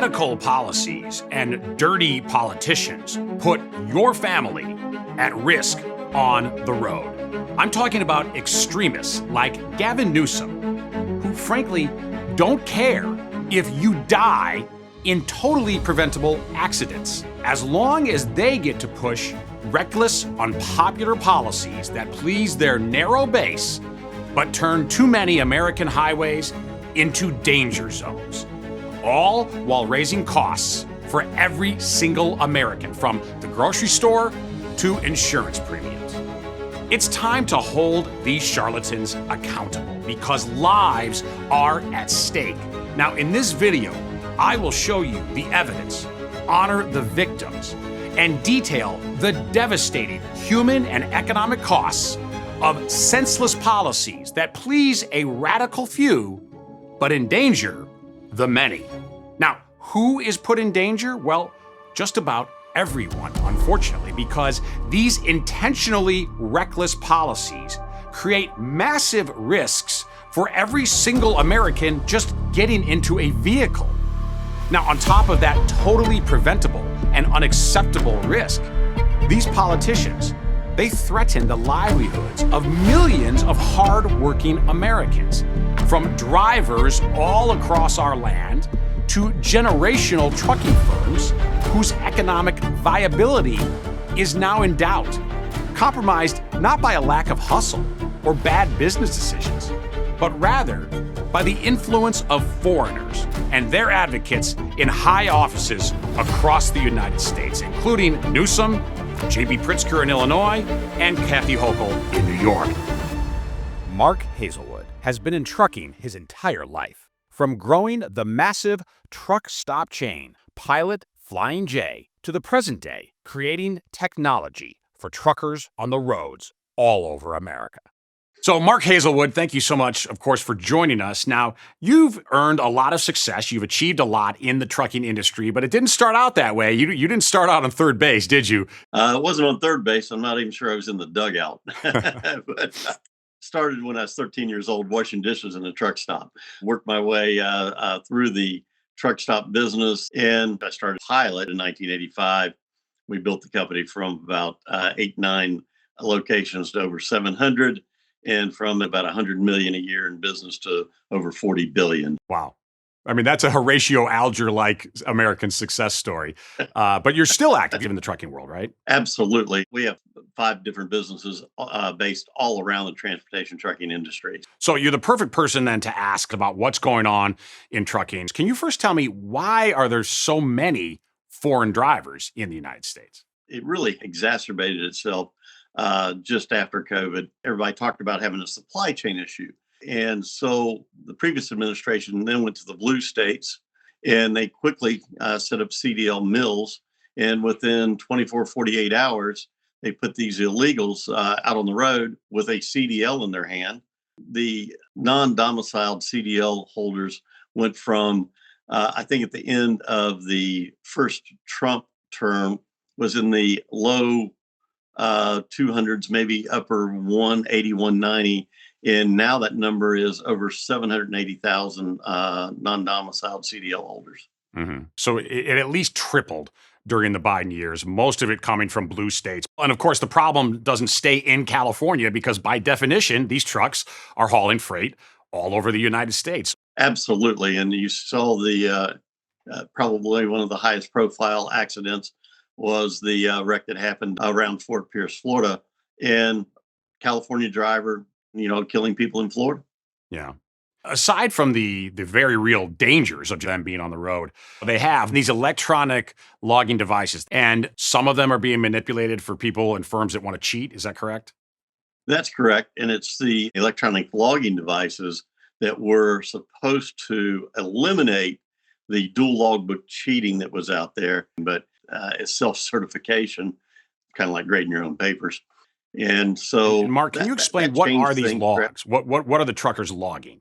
radical policies and dirty politicians put your family at risk on the road. I'm talking about extremists like Gavin Newsom, who frankly don't care if you die in totally preventable accidents, as long as they get to push reckless, unpopular policies that please their narrow base, but turn too many American highways into danger zones, all while raising costs for every single American, from the grocery store to insurance premiums. It's time to hold these charlatans accountable because lives are at stake. Now, in this video, I will show you the evidence, honor the victims, and detail the devastating human and economic costs of senseless policies that please a radical few, but endanger the many. Now, who is put in danger? Well, just about everyone, unfortunately, because these intentionally reckless policies create massive risks for every single American just getting into a vehicle. Now, on top of that totally preventable and unacceptable risk, these politicians, they threaten the livelihoods of millions of hard-working Americans, from drivers all across our land to generational trucking firms whose economic viability is now in doubt, compromised not by a lack of hustle or bad business decisions, but rather by the influence of foreigners and their advocates in high offices across the United States, including Newsom, J.B. Pritzker in Illinois, and Kathy Hochul in New York. Mark Hazelwood has been in trucking his entire life, from growing the massive truck stop chain, Pilot Flying J, to the present day, creating technology for truckers on the roads all over America. So, Mark Hazelwood, thank you so much, of course, for joining us. Now, you've earned a lot of success. You've achieved a lot in the trucking industry, but it didn't start out that way. You didn't start out on third base, did you? It wasn't on third base. I'm not even sure I was in the dugout. But started when I was 13 years old, washing dishes in a truck stop. Worked my way through the truck stop business, and I started Pilot in 1985. We built the company from about 9 locations to over 700. And from about 100 million a year in business to over 40 billion. Wow. I mean, that's a Horatio Alger-like American success story. But you're still active in the trucking world, right? Absolutely. We have 5 different businesses based all around the transportation trucking industry. So you're the perfect person then to ask about what's going on in trucking. Can you first tell me, why are there so many foreign drivers in the United States? It really exacerbated itself just after COVID. Everybody talked about having a supply chain issue. And so the previous administration then went to the blue states, and they quickly set up CDL mills. And within 24, 48 hours, they put these illegals out on the road with a CDL in their hand. The non-domiciled CDL holders went from, I think at the end of the first Trump term, was in the low 200s, maybe upper 180, 190. And now that number is over 780,000 non-domiciled CDL holders. Mm-hmm. So it at least tripled during the Biden years, most of it coming from blue states. And of course, the problem doesn't stay in California because by definition, these trucks are hauling freight all over the United States. Absolutely. And you saw the probably one of the highest profile accidents was the wreck that happened around Fort Pierce, Florida, and California driver, killing people in Florida. Yeah. Aside from the very real dangers of them being on the road, they have these electronic logging devices, and some of them are being manipulated for people and firms that want to cheat. Is that correct? That's correct. And it's the electronic logging devices that were supposed to eliminate the dual logbook cheating that was out there. But it's self-certification, kind of like grading your own papers. And so, Mark, can you explain what are these logs? What are the truckers logging?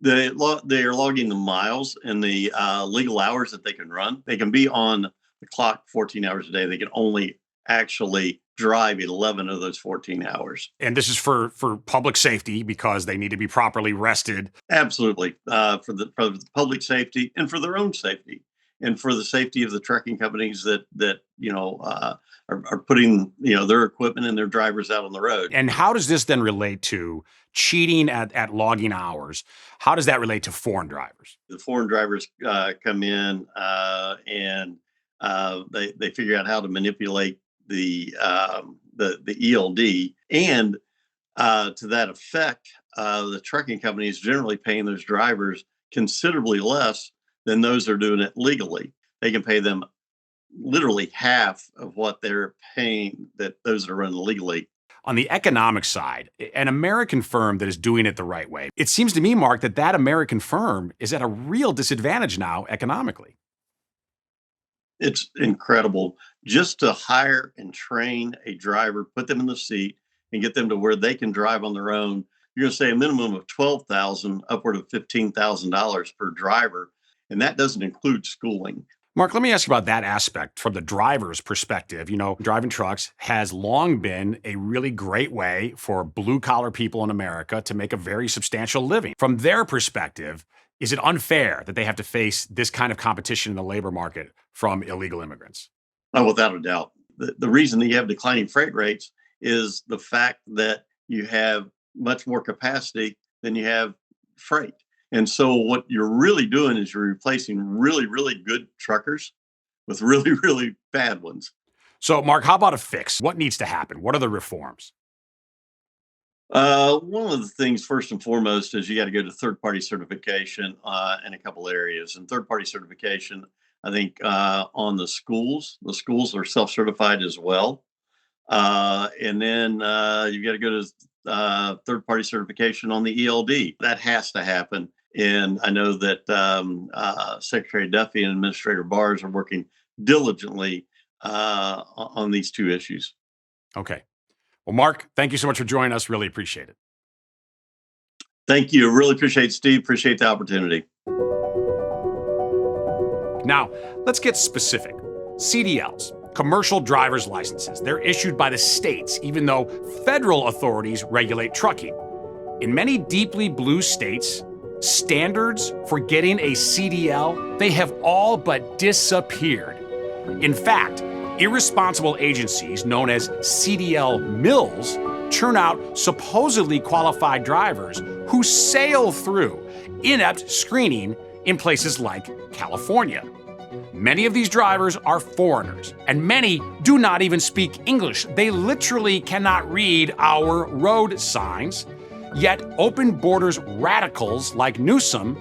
They are logging the miles and the legal hours that they can run. They can be on the clock 14 hours a day. They can only actually drive 11 of those 14 hours. And this is for public safety because they need to be properly rested. Absolutely. For the public safety and for their own safety and for the safety of the trucking companies that are putting, their equipment and their drivers out on the road. And how does this then relate to cheating at logging hours? How does that relate to foreign drivers? The foreign drivers come in and they figure out how to manipulate the ELD, and to that effect, the trucking company is generally paying those drivers considerably less than those that are doing it legally. They can pay them literally half of what they're paying those that are running illegally. On the economic side, an American firm that is doing it the right way, it seems to me, Mark, that American firm is at a real disadvantage now economically. It's incredible just to hire and train a driver, put them in the seat, and get them to where they can drive on their own. You're going to say a minimum of $12,000, upward of $15,000 per driver, and that doesn't include schooling. Mark, let me ask you about that aspect from the driver's perspective. Driving trucks has long been a really great way for blue-collar people in America to make a very substantial living. From their perspective, is it unfair that they have to face this kind of competition in the labor market from illegal immigrants? Oh, without a doubt. The reason that you have declining freight rates is the fact that you have much more capacity than you have freight. And so what you're really doing is you're replacing really, really good truckers with really, really bad ones. So, Mark, how about a fix? What needs to happen? What are the reforms? One of the things, first and foremost, is you got to go to third-party certification in a couple areas. And third-party certification, I think, on the schools are self-certified as well. And then you got to go to third-party certification on the ELD. That has to happen. And I know that Secretary Duffy and Administrator Bars are working diligently on these two issues. Okay. Well, Mark, thank you so much for joining us. Really appreciate it. Thank you. Really appreciate it, Steve. Appreciate the opportunity. Now, let's get specific. CDLs, commercial driver's licenses, they're issued by the states, even though federal authorities regulate trucking. In many deeply blue states, standards for getting a CDL, they have all but disappeared. In fact, irresponsible agencies known as CDL mills churn out supposedly qualified drivers who sail through inept screening in places like California. Many of these drivers are foreigners, and many do not even speak English. They literally cannot read our road signs. Yet open borders radicals like Newsom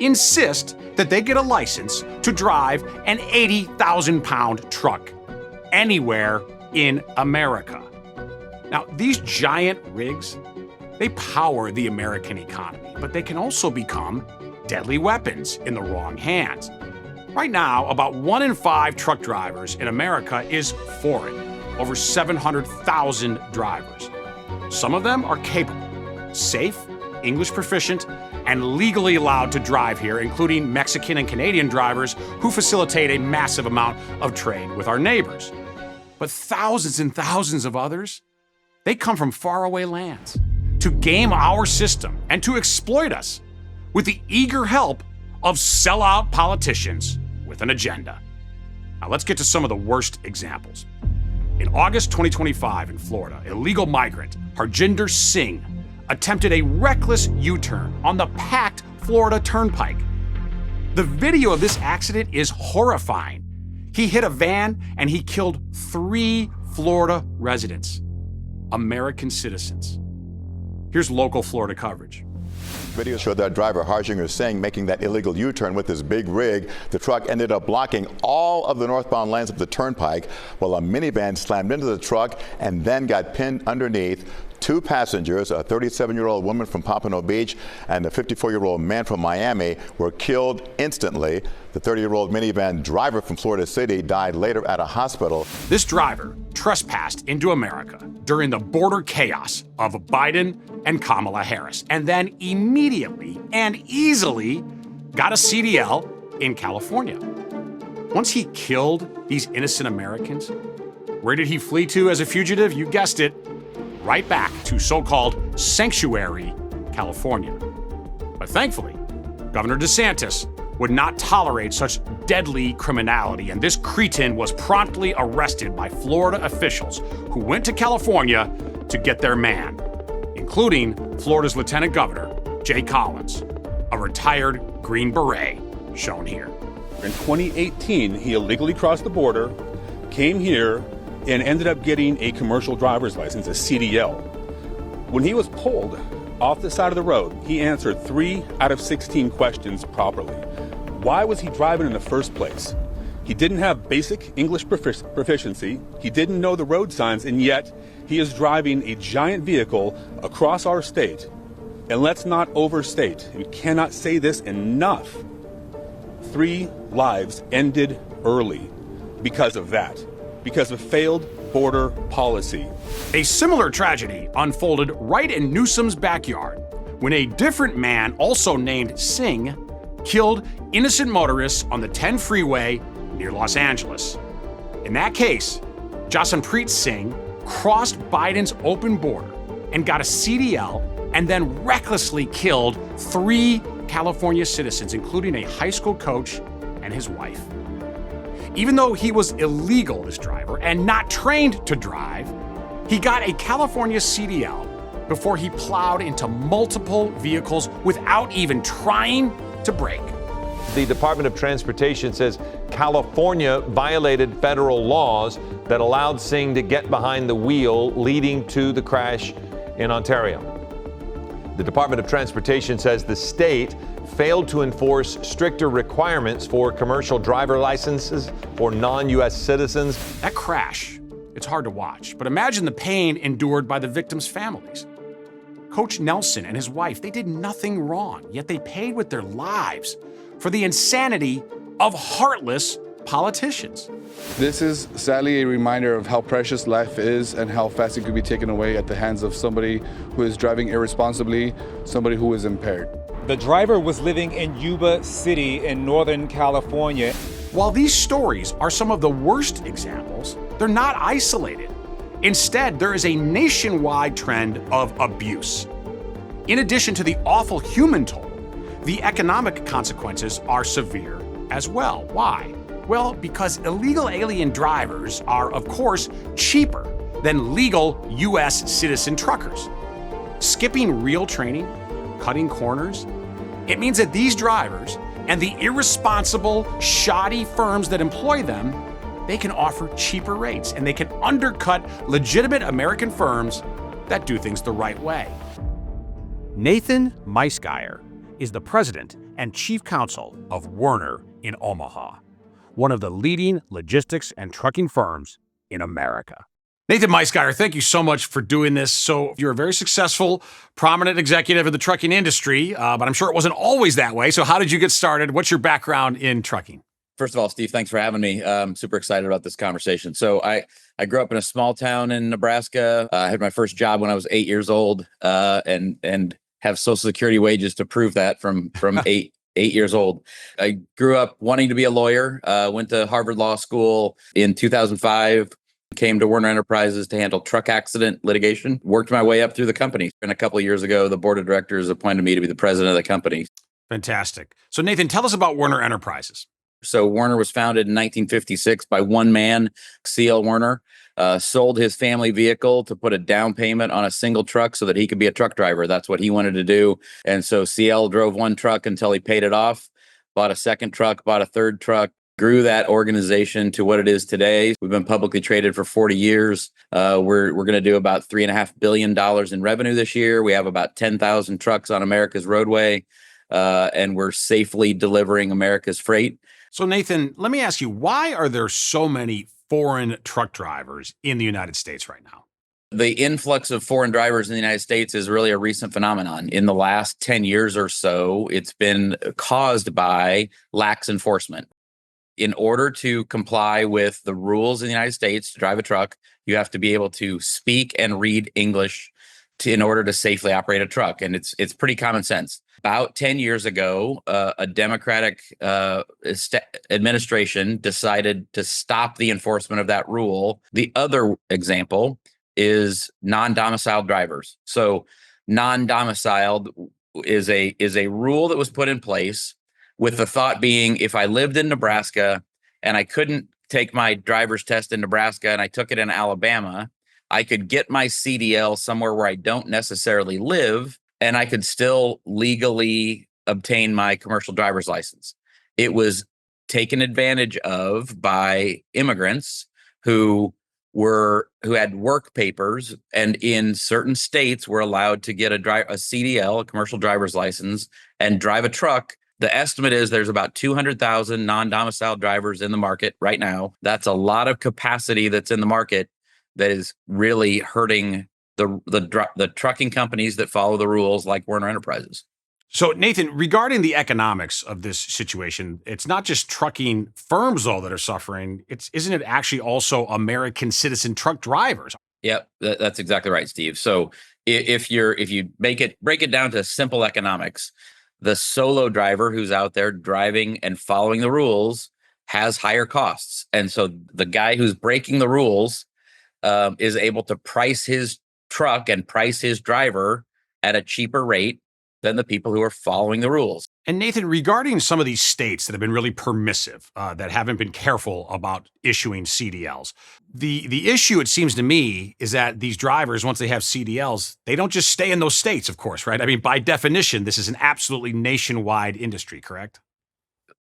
insist that they get a license to drive an 80,000-pound truck anywhere in America. Now, these giant rigs, they power the American economy, but they can also become deadly weapons in the wrong hands. Right now, about 1 in 5 truck drivers in America is foreign, over 700,000 drivers. Some of them are capable, safe, English proficient, and legally allowed to drive here, including Mexican and Canadian drivers who facilitate a massive amount of trade with our neighbors. But thousands and thousands of others, they come from faraway lands to game our system and to exploit us with the eager help of sellout politicians with an agenda. Now let's get to some of the worst examples. In August 2025 in Florida, illegal migrant Harjinder Singh attempted a reckless U-turn on the packed Florida Turnpike. The video of this accident is horrifying. He hit a van and he killed 3 Florida residents, American citizens. Here's local Florida coverage. Video showed that driver, Harjinder Singh, making that illegal U-turn with his big rig. The truck ended up blocking all of the northbound lanes of the turnpike, while a minivan slammed into the truck and then got pinned underneath. 2 passengers, a 37-year-old woman from Pompano Beach and a 54-year-old man from Miami, were killed instantly. The 30-year-old minivan driver from Florida City died later at a hospital. This driver trespassed into America during the border chaos of Biden and Kamala Harris, and then immediately and easily got a CDL in California. Once he killed these innocent Americans, Where did he flee to as a fugitive? You guessed it, right back to so-called Sanctuary, California. But thankfully, Governor DeSantis would not tolerate such deadly criminality, and this cretin was promptly arrested by Florida officials who went to California to get their man, including Florida's Lieutenant Governor, Jay Collins, a retired Green Beret, shown here. In 2018, he illegally crossed the border, came here, and ended up getting a commercial driver's license, a CDL. When he was pulled off the side of the road, he answered 3 out of 16 questions properly. Why was he driving in the first place? He didn't have basic English proficiency, he didn't know the road signs, and yet he is driving a giant vehicle across our state. And let's not overstate, we cannot say this enough. 3 lives ended early because of that, because of failed border policy. A similar tragedy unfolded right in Newsom's backyard when a different man, also named Singh, killed innocent motorists on the 10 freeway near Los Angeles. In that case, Jasonpreet Singh crossed Biden's open border and got a CDL and then recklessly killed 3 California citizens, including a high school coach and his wife. Even though he was illegal as driver and not trained to drive, he got a California CDL before he plowed into multiple vehicles without even trying to brake. The Department of Transportation says California violated federal laws that allowed Singh to get behind the wheel, leading to the crash in Ontario. The Department of Transportation says the state failed to enforce stricter requirements for commercial driver licenses for non-U.S. citizens. That crash, it's hard to watch, but imagine the pain endured by the victims' families. Coach Nelson and his wife, they did nothing wrong, yet they paid with their lives for the insanity of heartless politicians. This is sadly a reminder of how precious life is and how fast it could be taken away at the hands of somebody who is driving irresponsibly, somebody who is impaired. The driver was living in Yuba City in Northern California. While these stories are some of the worst examples, they're not isolated. Instead, there is a nationwide trend of abuse. In addition to the awful human toll, the economic consequences are severe as well. Why? Well, because illegal alien drivers are, of course, cheaper than legal U.S. citizen truckers. Skipping real training, cutting corners, it means that these drivers and the irresponsible, shoddy firms that employ them, they can offer cheaper rates and they can undercut legitimate American firms that do things the right way. Nathan Meisgeier is the president and chief counsel of Werner in Omaha, one of the leading logistics and trucking firms in America. Nathan Meisgeier, thank you so much for doing this. So you're a very successful, prominent executive in the trucking industry, but I'm sure it wasn't always that way. So how did you get started? What's your background in trucking? First of all, Steve, thanks for having me. I'm super excited about this conversation. So I grew up in a small town in Nebraska. I had my first job when I was 8 years old, and have Social Security wages to prove that from 8 years old. I grew up wanting to be a lawyer, went to Harvard Law School in 2005, came to Werner Enterprises to handle truck accident litigation, worked my way up through the company. And a couple of years ago, the board of directors appointed me to be the president of the company. Fantastic. So Nathan, tell us about Werner Enterprises. So Werner was founded in 1956 by one man, C.L. Werner, sold his family vehicle to put a down payment on a single truck so that he could be a truck driver. That's what he wanted to do. And so C.L. drove one truck until he paid it off, bought a second truck, bought a third truck, grew that organization to what it is today. We've been publicly traded for 40 years. We're going to do about $3.5 billion in revenue this year. We have about 10,000 trucks on America's roadway, and we're safely delivering America's freight. So Nathan, let me ask you, why are there so many foreign truck drivers in the United States right now? The influx of foreign drivers in the United States is really a recent phenomenon. In the last 10 years or so, it's been caused by lax enforcement. In order to comply with the rules in the United States to drive a truck, you have to be able to speak and read English in order to safely operate a truck. And it's pretty common sense. About 10 years ago, a Democratic administration decided to stop the enforcement of that rule. The other example is non-domiciled drivers. So non-domiciled is a rule that was put in place with the thought being, if I lived in Nebraska and I couldn't take my driver's test in Nebraska and I took it in Alabama, I could get my CDL somewhere where I don't necessarily live, and I could still legally obtain my commercial driver's license. It was taken advantage of by immigrants who had work papers, and in certain states were allowed to get a CDL, a commercial driver's license, and drive a truck. The estimate is there's about 200,000 non-domiciled drivers in the market right now. That's a lot of capacity that's in the market that is really hurting the trucking companies that follow the rules, like Werner Enterprises. So, Nathan, regarding the economics of this situation, it's not just trucking firms, though, that are suffering. Isn't it actually also American citizen truck drivers? Yep, that's exactly right, Steve. So if you break it down to simple economics, the solo driver who's out there driving and following the rules has higher costs. And so the guy who's breaking the rules is able to price his truck and price his driver at a cheaper rate than the people who are following the rules. And Nathan, regarding some of these states that have been really permissive, that haven't been careful about issuing CDLs, the issue, it seems to me, is that these drivers, once they have CDLs, they don't just stay in those states, of course, right? I mean, by definition, this is an absolutely nationwide industry, correct?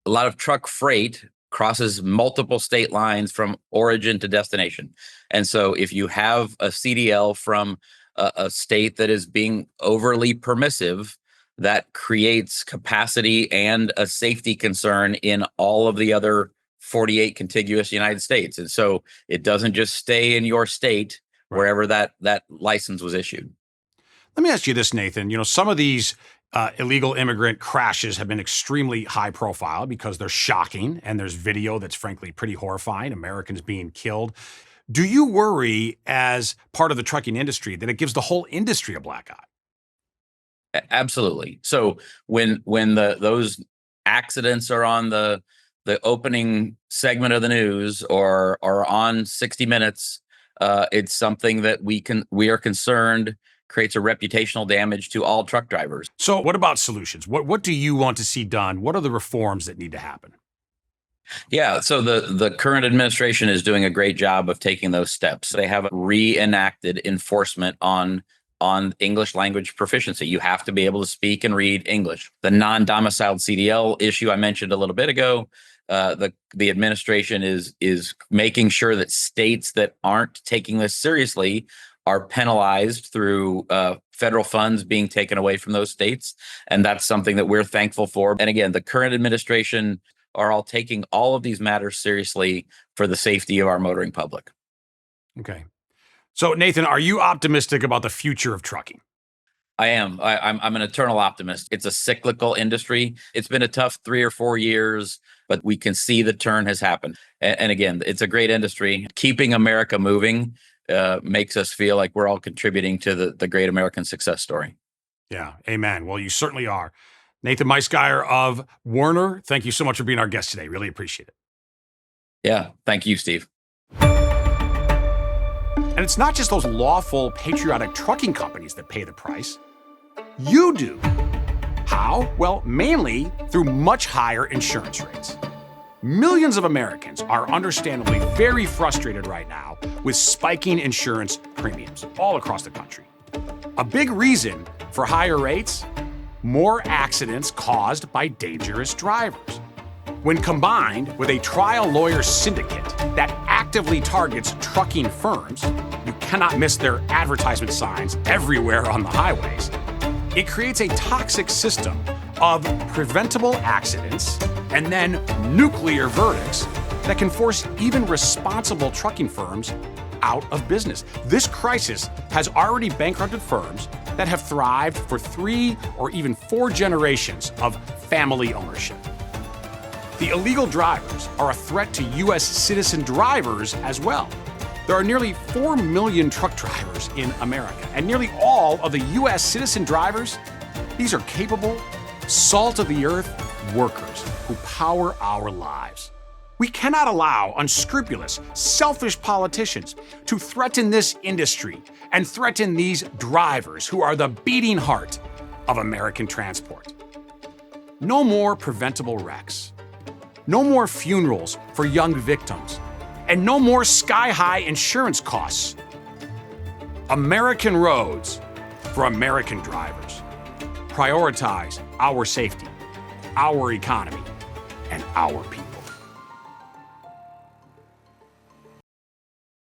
A lot of truck freight crosses multiple state lines from origin to destination. And so if you have a CDL from a state that is being overly permissive, that creates capacity and a safety concern in all of the other 48 contiguous United States. And so it doesn't just stay in your state wherever that license was issued. Let me ask you this, Nathan. You know, some of these illegal immigrant crashes have been extremely high profile because they're shocking, and there's video that's frankly pretty horrifying, Americans being killed. Do you worry, as part of the trucking industry, that it gives the whole industry a black eye? Absolutely. So when those accidents are on the opening segment of the news or on 60 Minutes, it's something that we are concerned creates a reputational damage to all truck drivers. So what about solutions? What do you want to see done? What are the reforms that need to happen? Yeah, so the current administration is doing a great job of taking those steps. They have reenacted enforcement on English language proficiency. You have to be able to speak and read English. The non-domiciled CDL issue I mentioned a little bit ago, the administration is making sure that states that aren't taking this seriously are penalized through federal funds being taken away from those states. And that's something that we're thankful for. And again, the current administration are all taking all of these matters seriously for the safety of our motoring public. Okay. So, Nathan, are you optimistic about the future of trucking? I am. I'm an eternal optimist. It's a cyclical industry. It's been a tough 3 or 4 years, but we can see the turn has happened. And again, it's a great industry. Keeping America moving makes us feel like we're all contributing to the great American success story. Yeah. Amen. Well, you certainly are. Nathan Meisgeier of Werner, thank you so much for being our guest today. Really appreciate it. Yeah. Thank you, Steve. And it's not just those lawful, patriotic trucking companies that pay the price. You do. How? Well, mainly through much higher insurance rates. Millions of Americans are understandably very frustrated right now with spiking insurance premiums all across the country. A big reason for higher rates? More accidents caused by dangerous drivers. When combined with a trial lawyer syndicate that actively targets trucking firms, you cannot miss their advertisement signs everywhere on the highways, it creates a toxic system of preventable accidents and then nuclear verdicts that can force even responsible trucking firms out of business. This crisis has already bankrupted firms that have thrived for 3 or even 4 generations of family ownership. The illegal drivers are a threat to U.S. citizen drivers as well. There are nearly 4 million truck drivers in America, and nearly all of the U.S. citizen drivers, these are capable, salt of the earth workers who power our lives. We cannot allow unscrupulous, selfish politicians to threaten this industry and threaten these drivers who are the beating heart of American transport. No more preventable wrecks. No more funerals for young victims. And no more sky-high insurance costs. American roads for American drivers. Prioritize our safety, our economy, and our people.